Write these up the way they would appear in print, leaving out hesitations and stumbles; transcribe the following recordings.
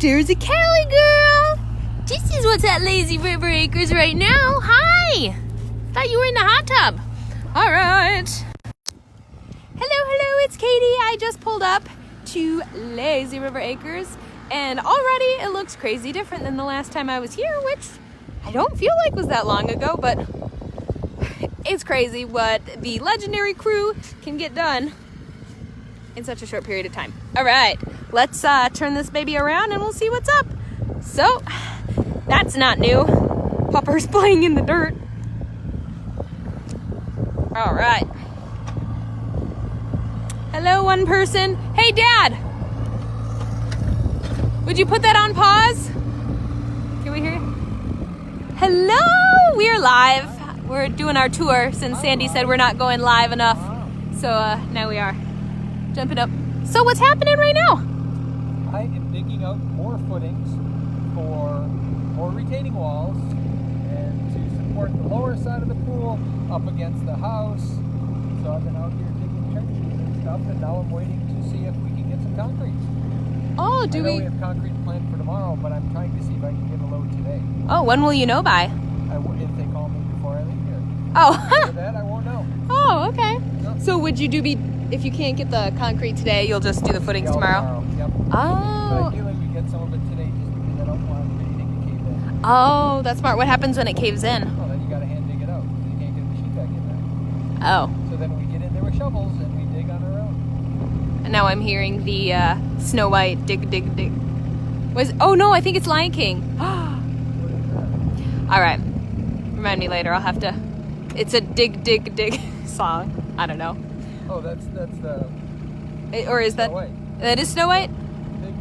there's a Cali girl. This is what's at Lazy River Acres right now. Hi. Thought you were in the hot tub. All right. Hello, it's Katie. I just pulled up to Lazy River Acres, and already it looks crazy different than the last time I was here, which I don't feel like was that long ago, but it's crazy what the legendary crew can get done in such a short period of time. All right, let's turn this baby around and we'll see what's up. So, that's not new. Pupper's playing in the dirt. All right. Hello, one person. Hey, Dad. Would you put that on pause? Can we hear you? Hello, we are live. We're doing our tour since Sandy said we're not going live enough. So now we are jumping up. So what's happening right now? I am digging out more footings for more retaining walls and to support the lower side of the pool up against the house. So I've been out here digging trenches and stuff, and now I'm waiting to see if we can get some concrete. Oh, I know we have concrete planned for tomorrow, but I'm trying to see if I can get a load today. Oh, when will you know by? If they call me before I leave here. Oh. After that, I won't know. Oh, okay. No. So would you if you can't get the concrete today, you'll just do the footings tomorrow? Yep. Oh. But ideally, we get some of it today just because I don't want anything to cave in. Oh, that's smart. What happens when it caves in? Well, then you got to hand dig it out. You can't get the sheet back in there. Oh. So then we get in there with shovels and we dig on our own. And now I'm hearing the Snow White dig. Oh no, I think it's Lion King. All right. Remind me later. I'll have to. It's a dig song. I don't know. Oh, that's the. Or is that? Snow White. That is Snow White. Dig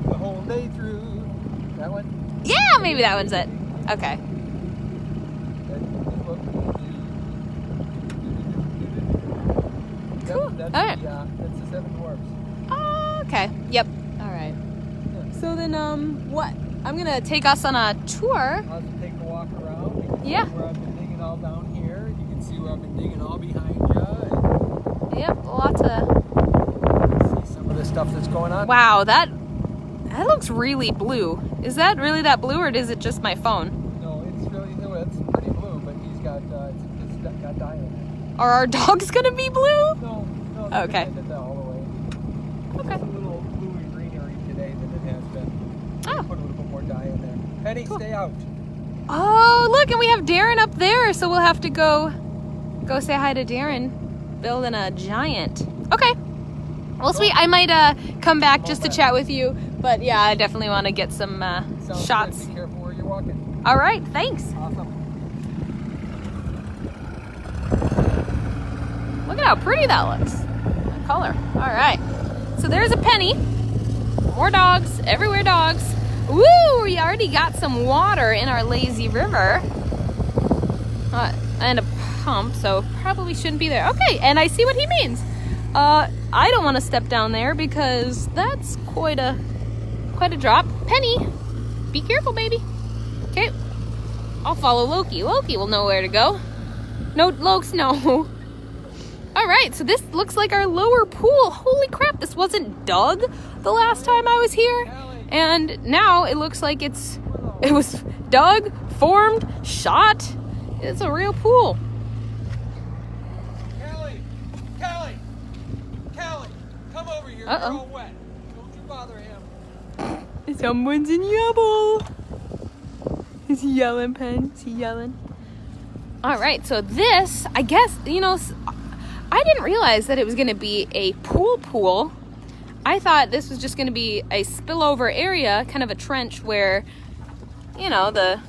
the whole day through. That one. Yeah, maybe that one's it. Okay. Cool. That's All right. That's the Seven Dwarfs. Oh, okay. Yep. All right. Yeah. So then, what? I'm gonna take us on a tour. I'll just take a walk around. You can Yeah. see where I've been digging all down here. You can see where I've been digging all behind you. Yep. Lots of. See some of the stuff that's going on. Wow, that looks really blue. Is that really that blue, or is it just my phone? No, it's pretty blue, but it's got dye in it. Are our dogs gonna be blue? No. Okay. Did that all the way. Okay. It's a little bluey greenery today than it has been. Oh. Put a little bit more dye in there. Penny, Cool. stay out. Oh, look, and we have Darren up there, so we'll have to go say hi to Darren, building a giant. Okay. Well, sweet. I might come back just to chat with you, but yeah, I definitely want to get some Sounds shots. Good. Be careful where you're walking. All right, thanks. Awesome. Look at how pretty that looks. The color. All right. So there's a Penny. More dogs. Everywhere dogs. Woo! We already got some water in our lazy river. And a pump, so probably shouldn't be there. Okay, and I see what he means. I don't want to step down there because that's quite a drop. Penny, be careful, baby. Okay. I'll follow Loki. Loki will know where to go. No, Lokes, no. All right, so this looks like our lower pool. Holy crap, this wasn't dug the last time I was here. And now it looks like it was dug, formed, shot. It's a real pool. Callie, come over here. Uh-oh. You're all wet. Don't you bother him. Someone's in trouble. Is he yelling, Pen? Is he yelling? All right, so this, I guess, I didn't realize that it was going to be a pool. I thought this was just going to be a spillover area, kind of a trench where, the,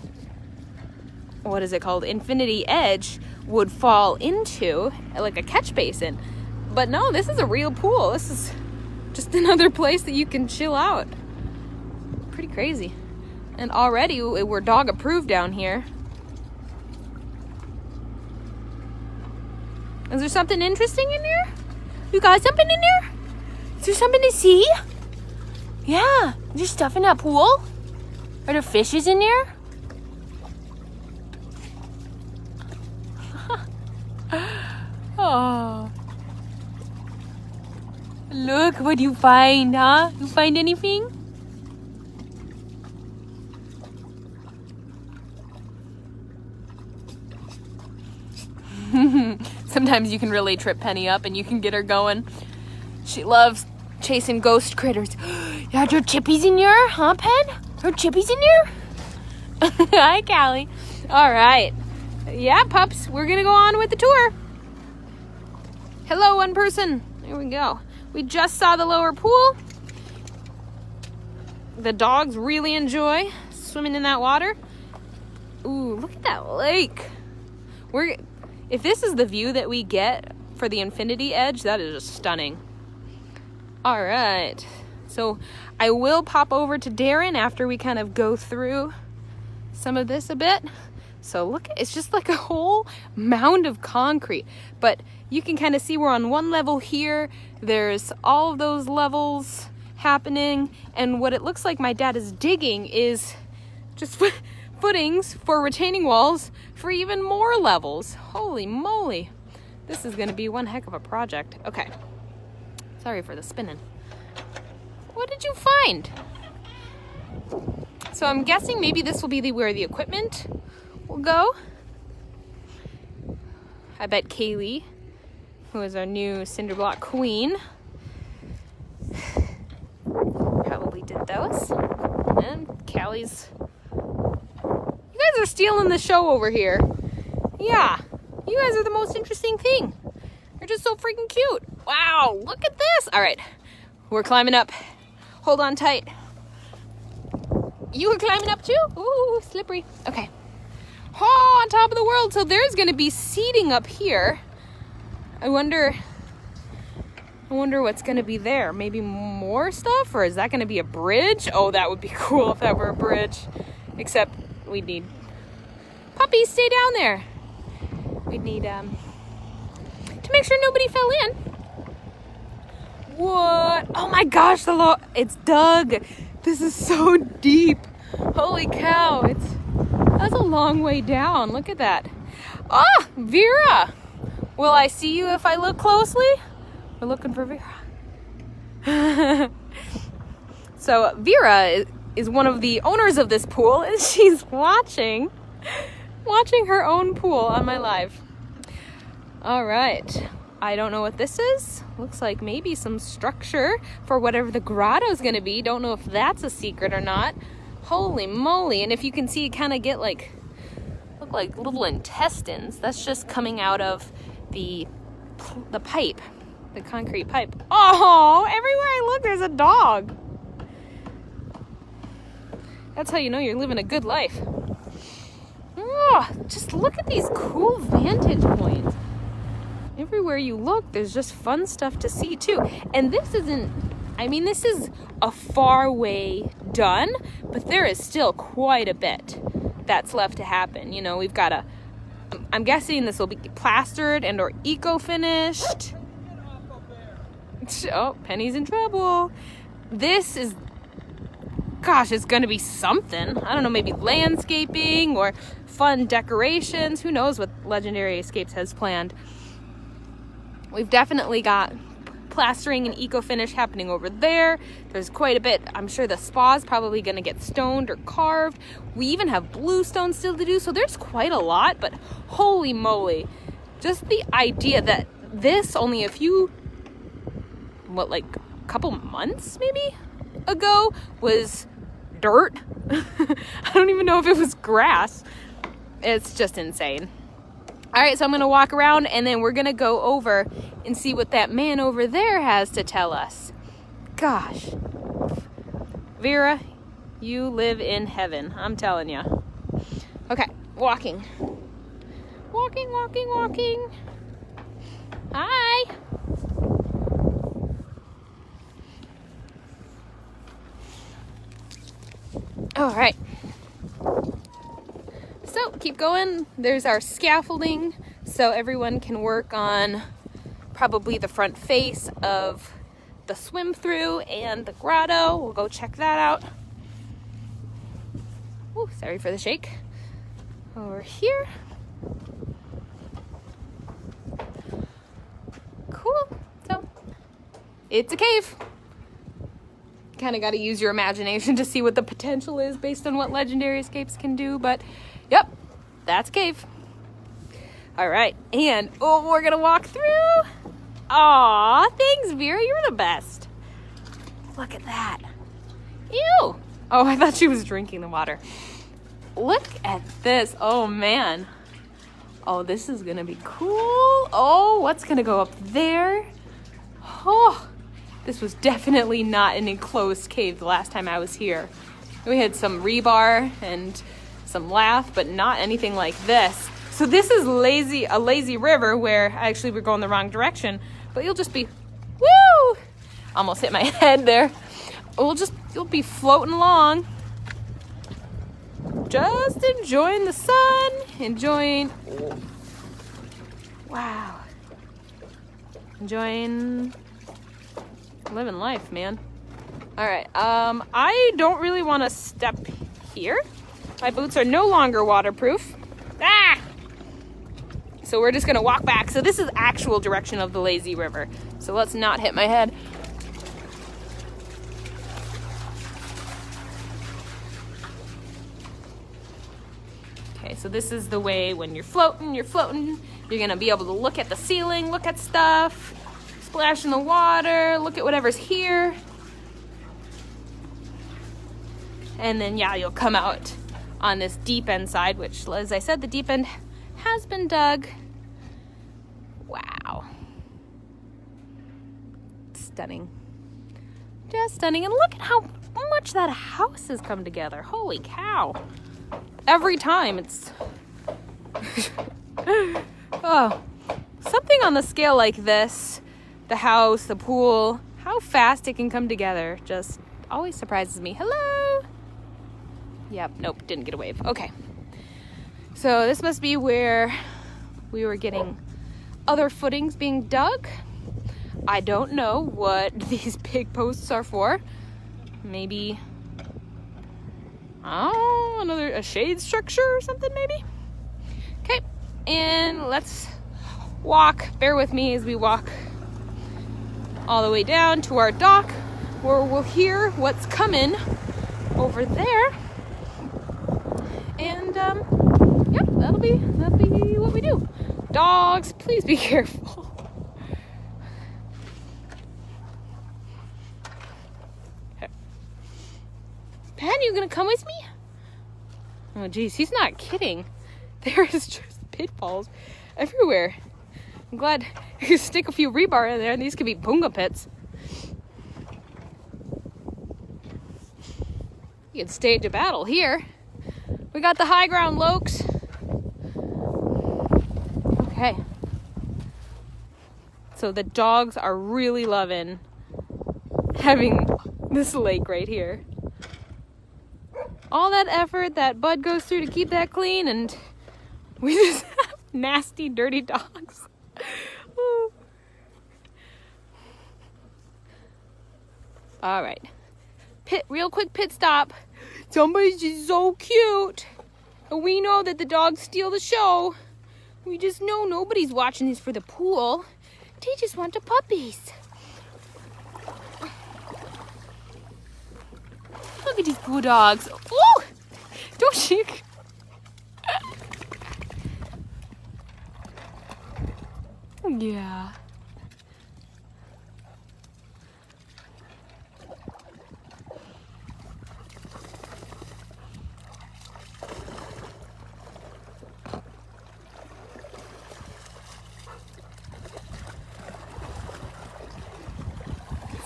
what is it called? Infinity edge would fall into, like a catch basin. But no, this is a real pool. This is just another place that you can chill out. Pretty crazy. And already we're dog approved down here. Is there something interesting in there? You got something in there? Is there something to see? Yeah. Is there stuff in that pool? Are there fishes in there? Oh. Look what you find, huh? You find anything? Sometimes you can really trip Penny up and you can get her going. She loves chasing ghost critters. You had your chippies in here, huh, Pen? Her chippies in here? Hi, Callie. All right. Yeah, pups, we're going to go on with the tour. Hello, one person. There we go. We just saw the lower pool. The dogs really enjoy swimming in that water. Ooh, look at that lake. If this is the view that we get for the infinity edge, that is just stunning. All right. So I will pop over to Darren after we kind of go through some of this a bit. So look, it's just like a whole mound of concrete. But you can kind of see we're on one level here. There's all of those levels happening. And what it looks like my dad is digging is just footings for retaining walls for even more levels. Holy moly. This is going to be one heck of a project. Okay. Sorry for the spinning. What did you find? So I'm guessing maybe this will be where the equipment will go. I bet Kaylee, who is our new cinder block queen, probably did those. And Callie's... You guys are stealing the show over here. Yeah, you guys are the most interesting thing. You're just so freaking cute. Wow, look at this. All right, we're climbing up. Hold on tight. You were climbing up too? Ooh, slippery. Okay. Oh, on top of the world. So there's going to be seating up here. I wonder what's going to be there. Maybe more stuff? Or is that going to be a bridge? Oh, that would be cool if that were a bridge. Except we'd need... Puppies, stay down there. We'd need, to make sure nobody fell in. What? Oh my gosh, it's dug. This is so deep. Holy cow. That's a long way down. Look at that. Ah, Vera. Will I see you if I look closely? We're looking for Vera. So Vera is one of the owners of this pool, and she's watching her own pool on my live. All right. I don't know what this is. Looks like maybe some structure for whatever the grotto is going to be. Don't know if that's a secret or not. Holy moly. And if you can see, kind of get look like little intestines. That's just coming out of the pipe, the concrete pipe. Oh, everywhere I look, there's a dog. That's how you know you're living a good life. Oh, just look at these cool vantage points. Everywhere you look, there's just fun stuff to see too. And this is a far way done, but there is still quite a bit that's left to happen. You know, we've got I'm guessing this will be plastered and or eco-finished. Oh, Penny's in trouble. This is, gosh, it's gonna be something. I don't know, maybe landscaping or fun decorations. Who knows what Legendary Escapes has planned. We've definitely got plastering and eco-finish happening over there. There's quite a bit. I'm sure the spa's probably going to get stoned or carved. We even have bluestone still to do, so there's quite a lot, but holy moly. Just the idea that this only a couple months maybe ago was dirt. I don't even know if it was grass. It's just insane. All right, so I'm going to walk around and then we're going to go over and see what that man over there has to tell us. Gosh. Vera, you live in heaven. I'm telling you. Okay, walking. Walking, walking, walking. Hi. All right. So keep going. There's our scaffolding so everyone can work on probably the front face of the swim through and the grotto. We'll go check that out. Ooh, sorry for the shake. Over here. Cool. So it's a cave. Kind of got to use your imagination to see what the potential is based on what legendary escapes can do, but yep, that's a cave. All right, and we're gonna walk through. Aw, thanks, Vera, you're the best. Look at that. Ew. Oh, I thought she was drinking the water. Look at this. Oh, man. Oh, this is gonna be cool. Oh, what's gonna go up there? Oh, this was definitely not an enclosed cave the last time I was here. We had some rebar and some lath, but not anything like this. So this is a lazy river where actually we're going the wrong direction, but you'll just be, woo! Almost hit my head there. You'll be floating along. Just enjoying the sun, wow. Enjoying living life, man. All right, I don't really want to step here. My boots are no longer waterproof. Ah! So we're just gonna walk back. So this is actual direction of the lazy river. So let's not hit my head. Okay, so this is the way when you're floating, you're gonna be able to look at the ceiling, look at stuff, splash in the water, look at whatever's here. And then, yeah, you'll come out on this deep end side, which, as I said, the deep end has been dug. Wow. Stunning. Just stunning. And look at how much that house has come together. Holy cow. Every time it's... oh. Something on the scale like this, the house, the pool, how fast it can come together just always surprises me. Hello? Yep, nope, didn't get a wave. Okay. So this must be where we were getting other footings being dug. I don't know what these big posts are for. Maybe, oh, a shade structure or something maybe? Okay, and let's walk. Bear with me as we walk all the way down to our dock where we'll hear what's coming over there. And, yep, that'll be what we do. Dogs, please be careful. Pat, you gonna come with me? Oh, geez, he's not kidding. There is just pitfalls everywhere. I'm glad you can stick a few rebar in there, and these could be bunga pits. You can stage a battle here. We got the high ground, Lokes. Okay. So the dogs are really loving having this lake right here. All that effort that Bud goes through to keep that clean, and we just have nasty, dirty dogs. Ooh. All right. Real quick pit stop. Somebody's just so cute. And we know that the dogs steal the show. We just know nobody's watching this for the pool. They just want the puppies. Look at these pool dogs. Ooh! Don't shake. Yeah.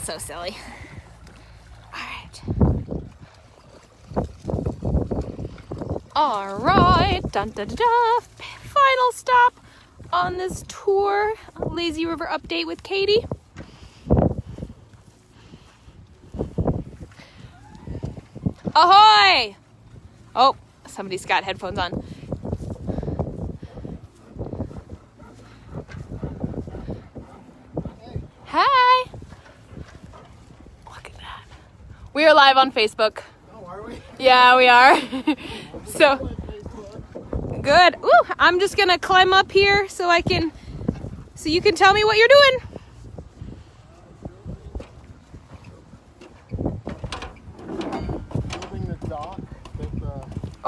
So silly. All right. Dun, dun, dun, dun. Final stop on this tour. Lazy River update with Katie. Ahoy! Oh, somebody's got headphones on. Hi. Look at that. We are live on Facebook. Oh, are we? Yeah, we are. So good. Ooh, I'm just gonna climb up here so you can tell me what you're doing.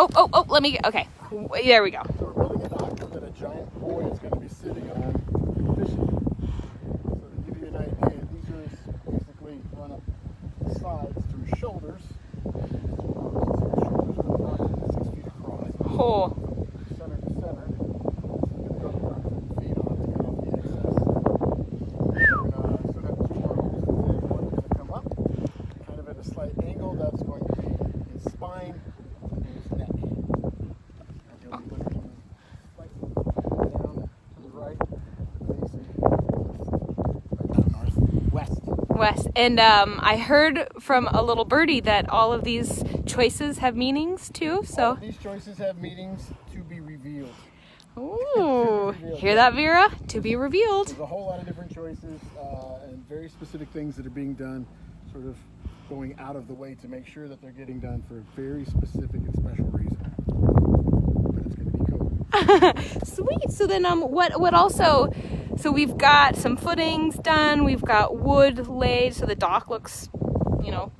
Oh, let me get, okay. There we go. So we're building a dock that a giant boy is going to be sitting on fishing. So to give you an idea, these are basically run up the sides through shoulders. Shoulders are approximately 6 feet across. Oh. Center to center. You're going to go feet on to get off the excess. We're going to set up 2 more holes. One's going to come up, kind of at a slight angle. That's going to be his spine and his neck. West. And I heard from a little birdie that all of these choices have meanings too. So these choices have meanings to be revealed. Ooh, hear that, Vera? To be revealed. There's a whole lot of different choices and very specific things that are being done, sort of going out of the way to make sure that they're getting done for a very specific and special reason. But it's going to be cool. Sweet. So then, what also? So we've got some footings done. We've got wood laid, so the dock looks,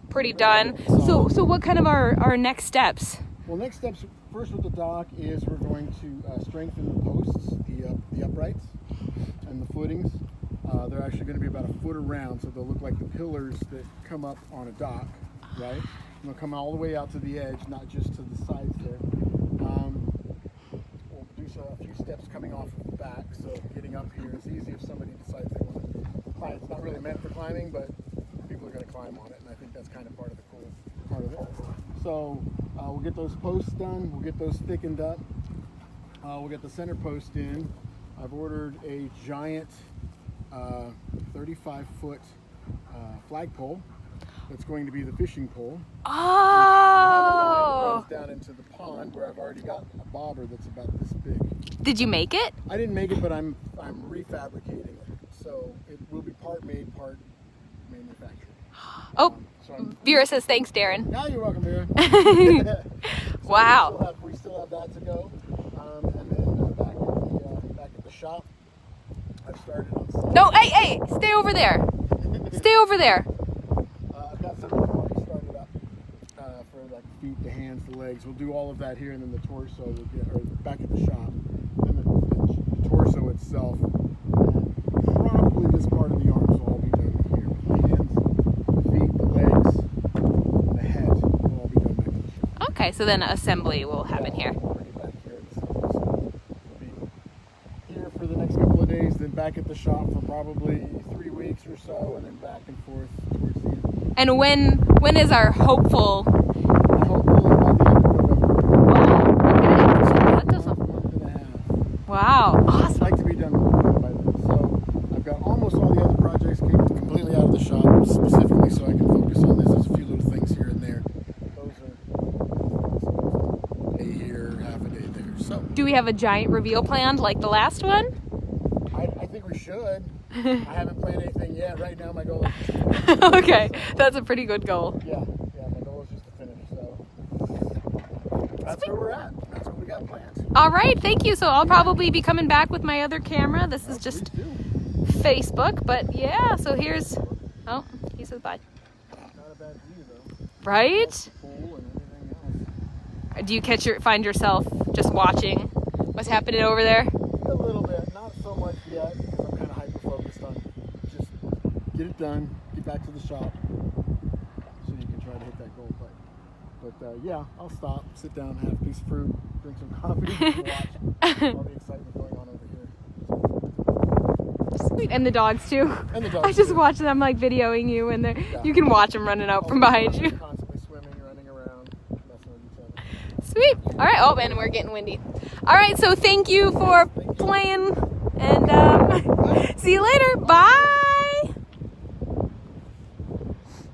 pretty done. So what kind of our next steps? Well, next steps first with the dock is we're going to strengthen the posts, the uprights, and the footings. They're actually going to be about a foot around, so they'll look like the pillars that come up on a dock, right? And they'll come all the way out to the edge, not just to the sides there. We'll do a few steps coming off of the back, so getting up here is easy if somebody decides they want to climb. It's not really meant for climbing, but people are going to climb on it, and I think that's kind of part of the cool part of it. So we'll get those posts done, we'll get those thickened up, we'll get the center post in. I've ordered a giant 35-foot flagpole that's going to be the fishing pole. Oh! It runs down into the pond where I've already got a bobber that's about this big. Did you make it? I didn't make it, but I'm refabricating it. So it will be part made, part manufactured. Oh, Vera says thanks, Darren. Now you're welcome, Vera. Wow. We still have that to go. And then back at the shop, I've started on Sunday. No, hey, stay over there. Stay over there. I've got some already started up for like feet, the hands, the legs. We'll do all of that here, and then the torso will get, or back at the shop. Then the torso itself, and probably this part of the arms will all be done here. The hands, the feet, the legs, the head will all be done back at the shop. Okay, so then assembly will happen here. We'll bring it back here at the shop. So we'll be here for the next couple of days, then back at the shop for probably 3 weeks or so, and then back and forth towards the end. And when is our hopeful? My hopeful is by the end of November. So that does a Month and a half. wow, I'd awesome. like to be done by then. So I've got almost all the other projects completely out of the shop, specifically so I can focus on this. There's a few little things here and there. Those are a day here, half a day there. So Do we have a giant reveal planned like the last one? I think we should. I haven't planned anything yet. Right now my goal is just to finish. Okay, that's a pretty good goal. Yeah, my goal is just to finish. So that's where we're at. That's what we got planned. All right, thank you. So I'll probably be coming back with my other camera. This is just Please do. Facebook, but yeah, so here's, oh, he says bye. Not a bad view though. Right? Pool and everything else. Do you find yourself just watching what's happening over there? A little bit, not so much yet, because I'm kind of hyper-focused on just get it done, get back to the shop, so you can try to hit that goal play. But yeah, I'll stop, sit down, have a piece of fruit, drink some coffee, and watch all the excitement going on over here. Sweet, and the dogs too. And the dogs I just too. watch them like videoing you, and Yeah. you can watch them running out from behind you. Constantly swimming, running around, messing with each other. Sweet. All right. Oh, man, we're getting windy. All right. So thank you for playing, and see you later. Bye.